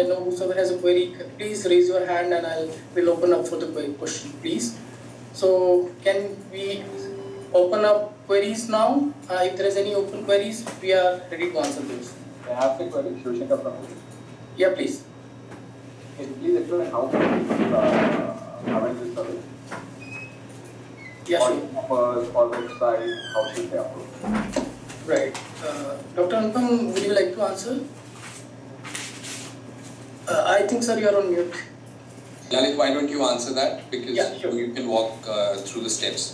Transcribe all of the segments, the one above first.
whoever has a query, please raise your hand and we'll open up for the question, please. So can we open up queries now? If there is any open queries, we are ready to answer those. I have the query, Shivshankar from. Yeah, please. Can you please explain how many people avail this service? Yeah, sure. Offers or website, how should they approach? Right. Dr. Anupam, would you like to answer? I think, sir, you are on mute. Lalit, why don't you answer that? Because Yeah, sure. you can walk through the steps.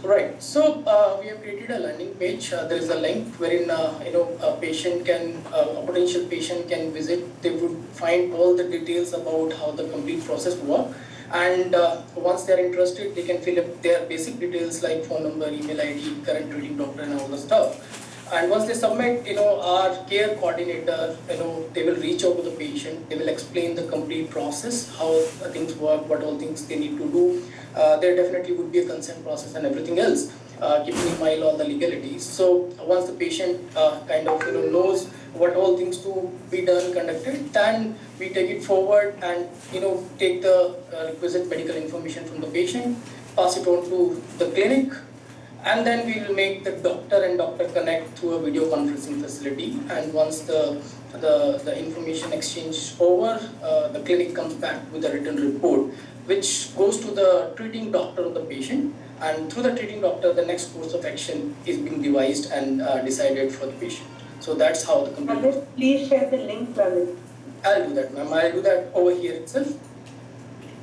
Right. So we have created a landing page. There is a link wherein a patient can, a potential patient can visit. They would find all the details about how the complete process works. And once they are interested, they can fill up their basic details like phone number, email ID, current treating doctor, and all the stuff. And once they submit, our care coordinator, they will reach out to the patient. They will explain the complete process, how things work, what all things they need to do. There definitely would be a consent process and everything else, keeping in mind all the legalities. So once the patient knows what all things to be done, conducted, then we take it forward and take the requisite medical information from the patient, pass it on to the clinic, and then we will make the doctor and doctor connect through a video conferencing facility. And once the information exchange is over, the clinic comes back with a written report, which goes to the treating doctor of the patient. And through the treating doctor, the next course of action is being devised and decided for the patient. So that's how the complete. Please share the link, Lalit. I'll do that, ma'am. I'll do that over here itself.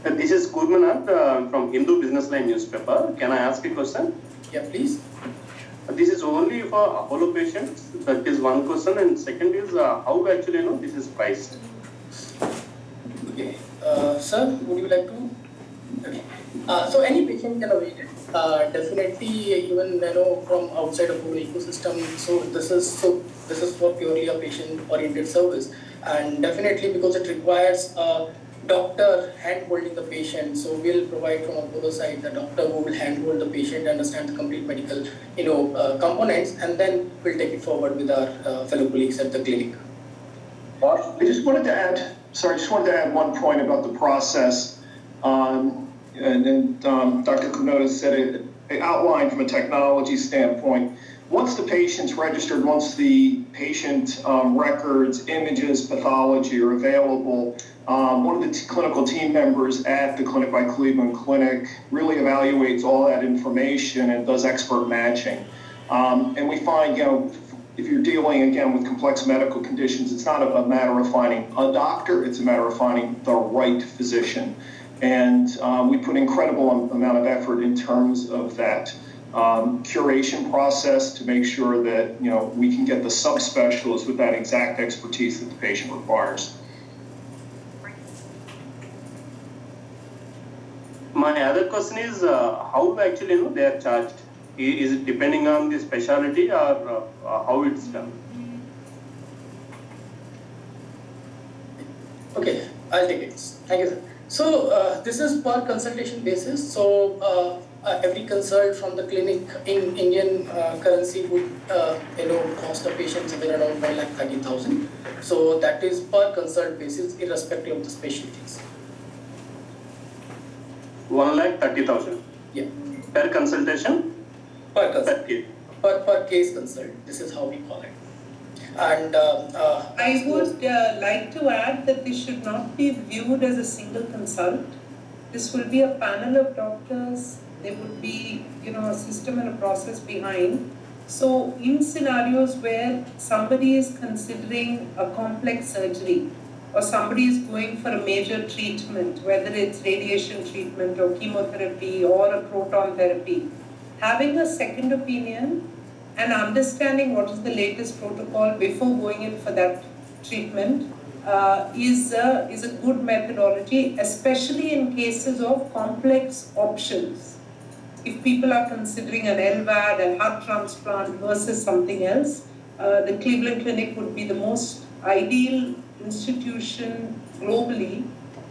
This is Gurmanat from Hindu Business Line newspaper. Can I ask a question? Yeah, please. This is only for Apollo patients. That is one question. And second is how actually this is priced. Okay. Sir, would you like to? Okay. So any patient can avail it. Definitely, even from outside of our ecosystem. So this is for purely a patient-oriented service, and definitely because it requires a doctor hand-holding the patient. So we'll provide from Apollo side the doctor who will hand-hold the patient, understand the complete medical components, and then we'll take it forward with our fellow colleagues at the clinic. I just wanted to add one point about the process. And Dr. Kunoda said it outlined from a technology standpoint. Once the patient's registered, once the patient records, images, pathology are available, one of the clinical team members at the Clinic by Cleveland Clinic really evaluates all that information and does expert matching. And we find, if you're dealing, again, with complex medical conditions, it's not a matter of finding a doctor, it's a matter of finding the right physician. And we put incredible amount of effort in terms of that curation process to make sure that we can get the subspecialist with that exact expertise that the patient requires. My other question is how actually they are charged. Is it depending on the specialty or how it's done? Okay, I'll take it. Thank you, sir. So this is per consultation basis. So every consult from the clinic in Indian currency would cost a patient somewhere around 1,30,000. So that is per consult basis, irrespective of the specialties. 1,30,000. Yeah. Per consultation. Per consult. Per case consult. This is how we call it. And I would like to add that this should not be viewed as a single consult. This will be a panel of doctors. There would be, a system and a process behind. So in scenarios where somebody is considering a complex surgery or somebody is going for a major treatment, whether it's radiation treatment or chemotherapy or a proton therapy, having a second opinion and understanding what is the latest protocol before going in for that treatment is a good methodology, especially in cases of complex options. If people are considering an LVAD, a heart transplant versus something else, the Cleveland Clinic would be the most ideal institution globally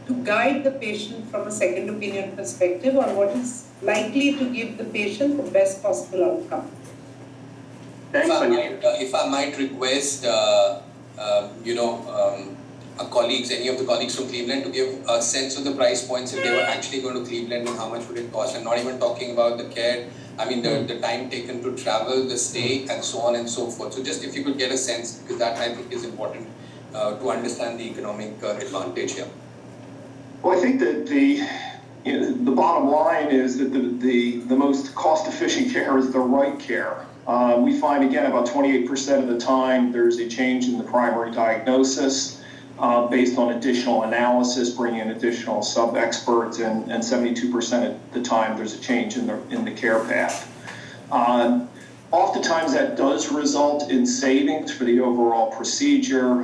to guide the patient from a second opinion perspective on what is likely to give the patient the best possible outcome. Thanks, if I might request, colleagues, any of the colleagues from Cleveland, to give a sense of the price points if they were actually going to Cleveland and how much would it cost, and not even talking about the care, I mean the time taken to travel, the stay, and so on and so forth. So just if you could get a sense, because that I think is important to understand the economic advantage here. Well, I think that the bottom line is that the most cost-efficient care is the right care. We find, again, about 28% of the time there's a change in the primary diagnosis based on additional analysis, bringing in additional sub-experts, and 72% of the time there's a change in the care path. Oftentimes that does result in savings for the overall procedure.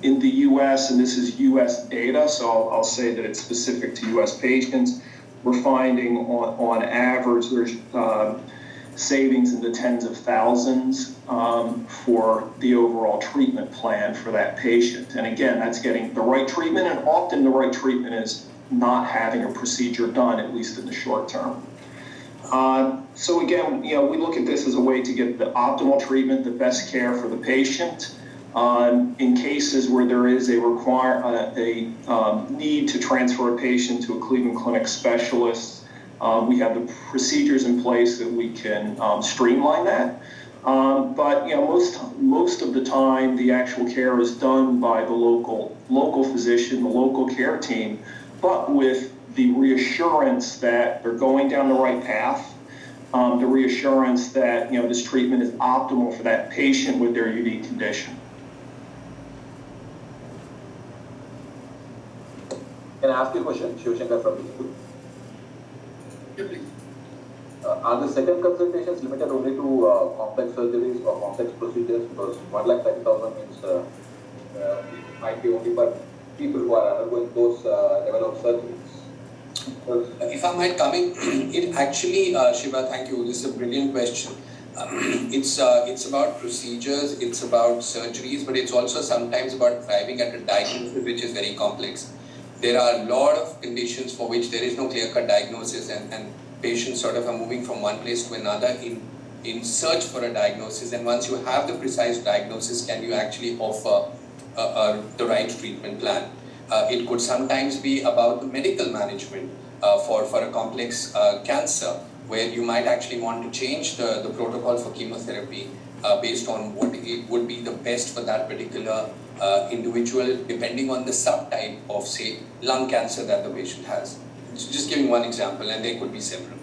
In the US, and this is US data, so I'll say that it's specific to US patients, we're finding on average there's savings in the tens of thousands for the overall treatment plan for that patient. And again, that's getting the right treatment, and often the right treatment is not having a procedure done, at least in the short term. So again, we look at this as a way to get the optimal treatment, the best care for the patient. In cases where there is a need to transfer a patient to a Cleveland Clinic specialist, we have the procedures in place that we can streamline that. But most of the time, the actual care is done by the local physician, the local care team, but with the reassurance that they're going down the right path, the reassurance that this treatment is optimal for that patient with their unique condition. Can I ask you a question? Shivashankar from Vijaypur. Yeah, please. Are the second consultations limited only to complex surgeries or complex procedures? Because 1,30,000 means it might be only for people who are undergoing those level of surgeries. If I might come in, it actually, Shiva, thank you. This is a brilliant question. It's about procedures, it's about surgeries, but it's also sometimes about driving at a diagnosis which is very complex. There are a lot of conditions for which there is no clear-cut diagnosis, and patients sort of are moving from one place to another in search for a diagnosis. And once you have the precise diagnosis, can you actually offer the right treatment plan? It could sometimes be about the medical management for a complex cancer, where you might actually want to change the protocol for chemotherapy based on what it would be the best for that particular individual, depending on the subtype of, say, lung cancer that the patient has. So just giving one example, and there could be several.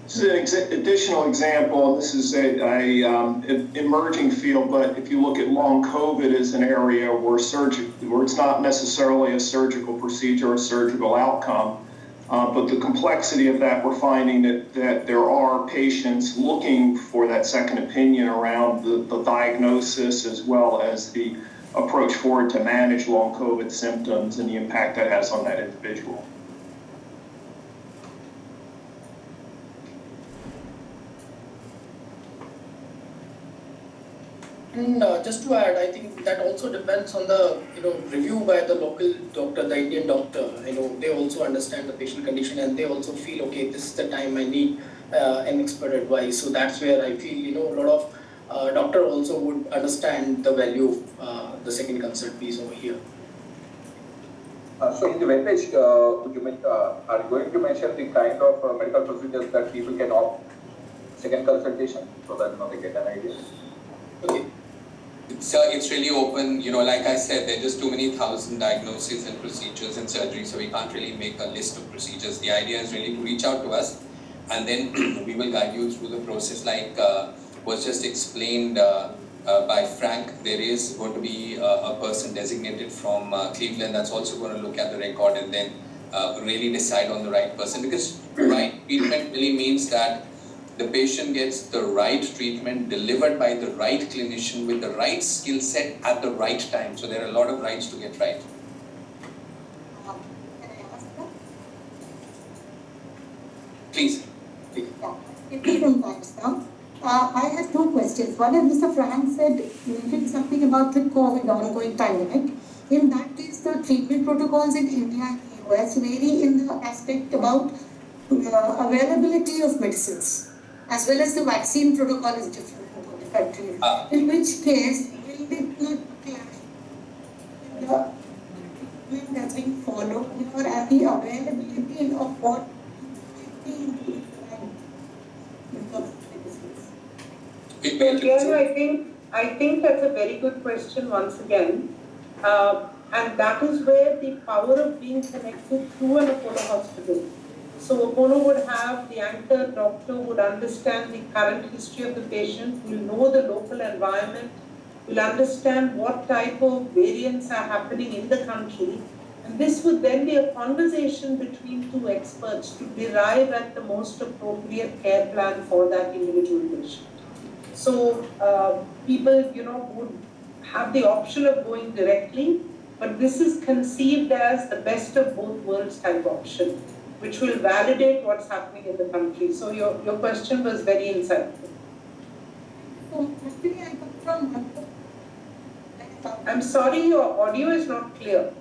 This is an additional example. This is an emerging field, but if you look at long COVID as an area where it's not necessarily a surgical procedure or surgical outcome, but the complexity of that, we're finding that there are patients looking for that second opinion around the diagnosis, as well as the approach forward to manage long COVID symptoms and the impact that has on that individual. And just to add, I think that also depends on the review by the local doctor, the Indian doctor. They also understand the patient condition, and they also feel, okay, this is the time I need an expert advice. So that's where I feel a lot of doctor also would understand the value of the second consult piece over here. So in the webpage, are you going to mention the kind of medical procedures that people can opt second consultation, so that they get an idea? Okay. It's really open, like I said, there are just too many thousand diagnoses and procedures and surgeries, so we can't really make a list of procedures. The idea is really to reach out to us, and then we will guide you through the process. Like was just explained by Frank, there is going to be a person designated from Cleveland that's also going to look at the record and then really decide on the right person, because right treatment really means that the patient gets the right treatment delivered by the right clinician with the right skill set at the right time. So there are a lot of rights to get right. Can I ask that? Please. Yeah, 15 times now. I have two questions. One is Mr. Frank mentioned something about the COVID ongoing pandemic. In that case, the treatment protocols in India and US vary in the aspect about availability of medicines as well as the vaccine protocol is different in both the countries. In which case, will it not clash with the treatment that's being followed or at the availability of what I think that's a very good question once again. And that is where the power of being connected to an Apollo hospital. So Apollo would have the anchor doctor, would understand the current history of the patient, will know the local environment, will understand what type of variants are happening in the country. And this would then be a conversation between two experts to derive at the most appropriate care plan for that individual patient. So people, would have the option of going directly, but this is conceived as the best of both worlds type option, which will validate what's happening in the country. So your question was very insightful. Actually, I come from I'm sorry, your audio is not clear.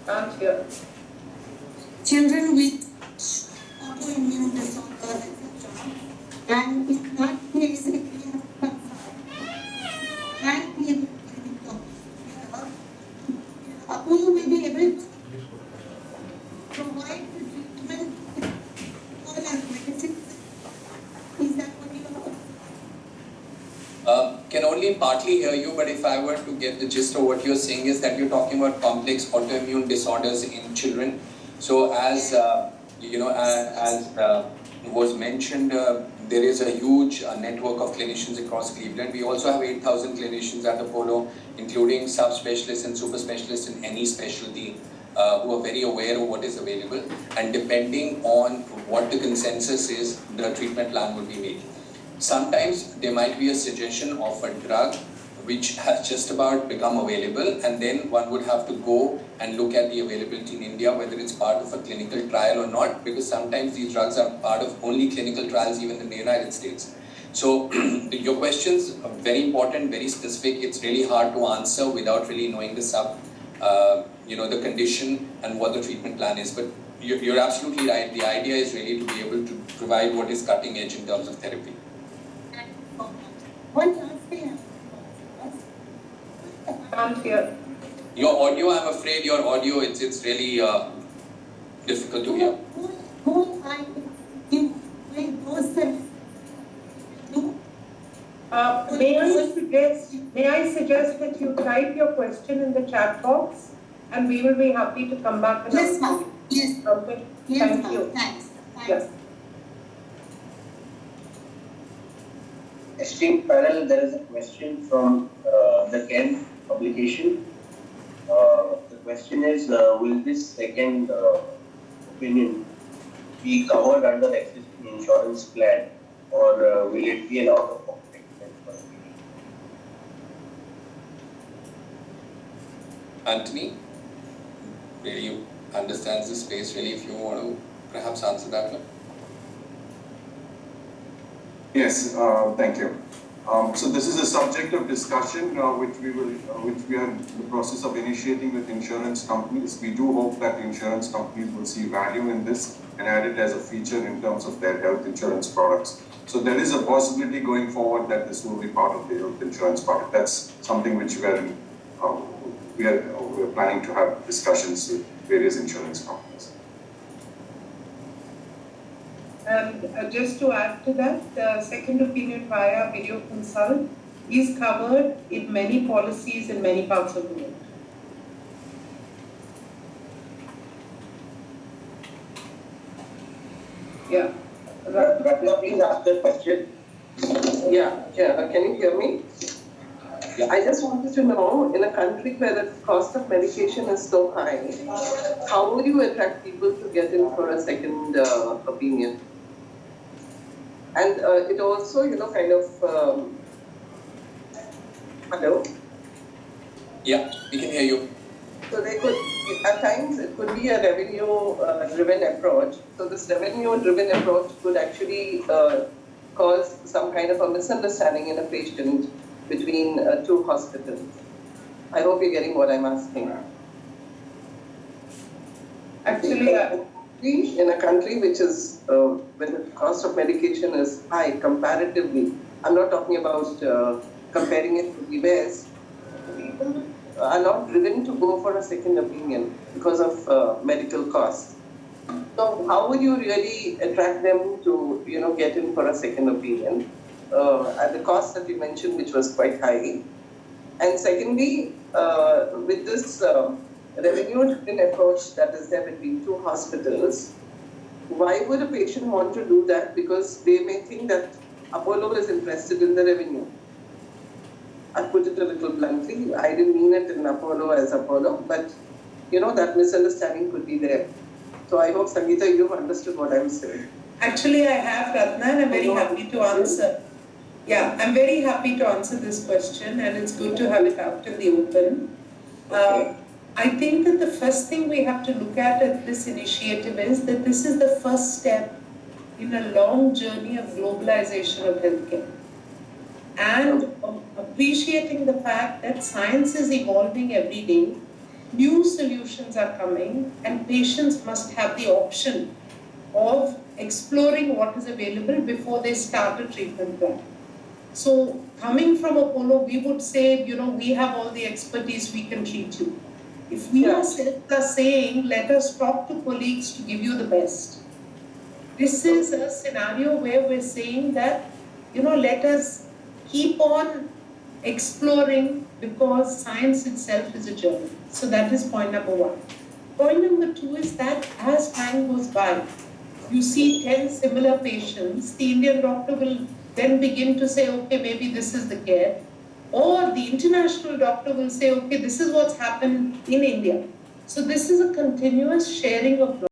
Can't hear. children with autoimmune disorders, etc. And in that case, if we have concern, and we able to Apollo will be able to provide the treatment all as medicines. Is that what you are? Can only partly hear you, but if I were to get the gist of what you're saying is that you're talking about complex autoimmune disorders in children. So as was mentioned, there is a huge network of clinicians across Cleveland. We also have 8,000 clinicians at Apollo, including subspecialists and super specialists in any specialty, who are very aware of what is available. And depending on what the consensus is, the treatment plan will be made. Sometimes there might be a suggestion of a drug which has just about become available, and then one would have to go and look at the availability in India, whether it's part of a clinical trial or not, because sometimes these drugs are part of only clinical trials even in the United States. So your questions are very important, very specific. It's really hard to answer without really knowing the condition and what the treatment plan is. But you're absolutely right. The idea is really to be able to provide what is cutting edge in terms of therapy. One last thing. Can't hear. Your audio, I'm afraid your audio, it's really difficult to hear. Who I give my those May I suggest that you type your question in the chat box, and we will be happy to come back and Yes, answer ma'am. you. Yes. Okay. Yes, Thank ma'am. you. Thanks. Yes. Esteemed panel, there is a question from the Ken publication. The question is, will this second opinion be covered under existing insurance plan, or will it be an out-of-pocket expense for the patient? Anthony, really understands the space, really, if you want to perhaps answer that one. Yes, thank you. So this is a subject of discussion which we are in the process of initiating with insurance companies. We do hope that insurance companies will see value in this and add it as a feature in terms of their health insurance products. So there is a possibility going forward that this will be part of the health insurance product. That's something which we are planning to have discussions with various insurance companies. And just to add to that, the second opinion via video consult is covered in many policies in many parts of the world. Yeah. Please ask the question. Yeah, can you hear me? Yeah. I just wanted to know, in a country where the cost of medication is so high, how would you attract people to get in for a second opinion? And it also, hello? Yeah, we can hear you. So they could, at times, it could be a revenue-driven approach. So this revenue-driven approach could actually cause some kind of a misunderstanding in a patient between two hospitals. I hope you're getting what I'm asking. Actually, in a country which is, when the cost of medication is high comparatively, I'm not talking about comparing it to the West, people are not driven to go for a second opinion because of medical costs. So how would you really attract them to, get in for a second opinion at the cost that you mentioned, which was quite high? And secondly, with this revenue-driven approach that is there between two hospitals, why would a patient want to do that? Because they may think that Apollo is interested in the revenue. I put it a little bluntly. I didn't mean it in Apollo as Apollo, but that misunderstanding could be there. So I hope, Sangeeta, you've understood what I'm saying. Actually, I have, Ratna, and I'm very happy to answer. Yeah, I'm very happy to answer this question, and it's good to have it out in the open. I think that the first thing we have to look at this initiative is that this is the first step in a long journey of globalization of healthcare. And appreciating the fact that science is evolving every day, new solutions are coming, and patients must have the option of exploring what is available before they start a treatment plan. So coming from Apollo, we would say, we have all the expertise, we can treat you. If we are saying, let us talk to colleagues to give you the best. This is a scenario where we're saying that, let us keep on exploring because science itself is a journey. So that is point number one. Point number two is that as time goes by, you see 10 similar patients, the Indian doctor will then begin to say, okay, maybe this is the care. Or the international doctor will say, okay, this is what's happened in India. So this is a continuous sharing of knowledge.